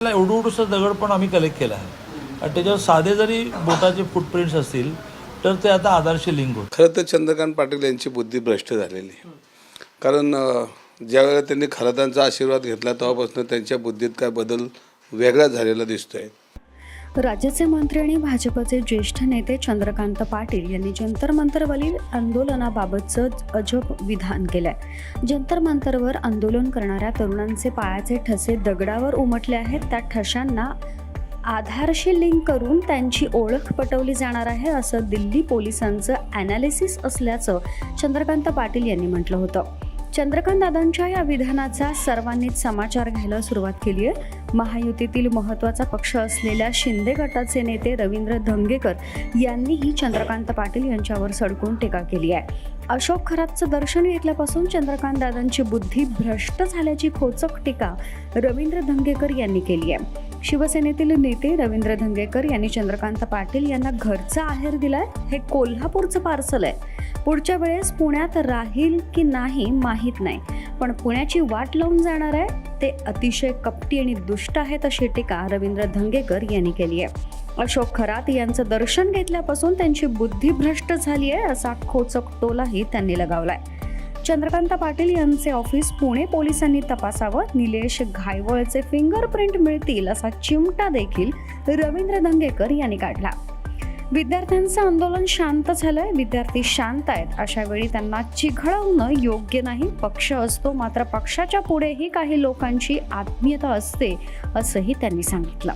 एवढूसा दगड पण आम्ही कलेक्ट केला आहे आणि त्याच्यावर साधे जरी बोटाचे फुटप्रिंट्स असतील तर ते आता आधारशी लिंक होतं. खरं तर चंद्रकांत पाटील यांची बुद्धी भ्रष्ट झालेली आहे. कारण ज्यावेळेला त्यांनी खरातांचा आशीर्वाद घेतला तेव्हापासून त्यांच्या बुद्धीत काय बदल वेगळा झालेला दिसतोय. राज्याचे मंत्री आणि भाजपचे ज्येष्ठ नेते चंद्रकांत पाटील यांनी जंतर मंतरवरील आंदोलनाबाबतचं अजब विधान केलंय. जंतर मंतरवर आंदोलन करणाऱ्या तरुणांचे पायाचे ठसे दगडावर उमटले आहेत. त्या ठशांना आधारशी लिंक करून त्यांची ओळख पटवली जाणार आहे, असं दिल्ली पोलिसांचं ॲनालिसिस असल्याचं चंद्रकांत पाटील यांनी म्हटलं होतं. चंद्रकांत दादांच्या या विधानाचा सर्वांनीच समाचार घ्यायला सुरुवात केली आहे. महायुतीतील महत्त्वाचा पक्ष असलेल्या शिंदे गटाचे नेते रवींद्र धंगेकर यांनीही चंद्रकांत पाटील यांच्यावर सडकून टीका केली आहे. अशोक खरातचं दर्शन घेतल्यापासून चंद्रकांत दादांची बुद्धी भ्रष्ट झाल्याची खोचक टीका रवींद्र धंगेकर यांनी केली आहे. शिवसेनेतील नेते रवींद्र धंगेकर यांनी चंद्रकांत पाटील यांना घरचा आहेर दिलाय. हे कोल्हापूरचं पार्सल आहे. पुढच्या वेळेस पुण्यात राहील की नाही माहीत नाही, पण पुण्याची वाट लावून जाणार आहे. ते अतिशय कपटी आणि दुष्ट आहेत, अशी टीका रवींद्र धंगेकर यांनी केली आहे. अशोक खरात यांचं दर्शन घेतल्यापासून त्यांची बुद्धी भ्रष्ट झाली आहे, असा खोचक टोलाही त्यांनी लगावलाय. चंद्रकांत पाटील यांचे ऑफिस पुणे पोलिसांनी तपासावं, निलेश घायवळचे फिंगरप्रिंट मिळतील असा चिमटा देखील रवींद्र धंगेकर यांनी काढला. विद्यार्थ्यांचं आंदोलन शांत झालंय, विद्यार्थी शांत आहेत, अशा वेळी त्यांना चिघळवणं योग्य नाही. पक्ष असतो, मात्र पक्षाच्या पुढेही काही लोकांची आत्मीयता असते, असंही त्यांनी सांगितलं.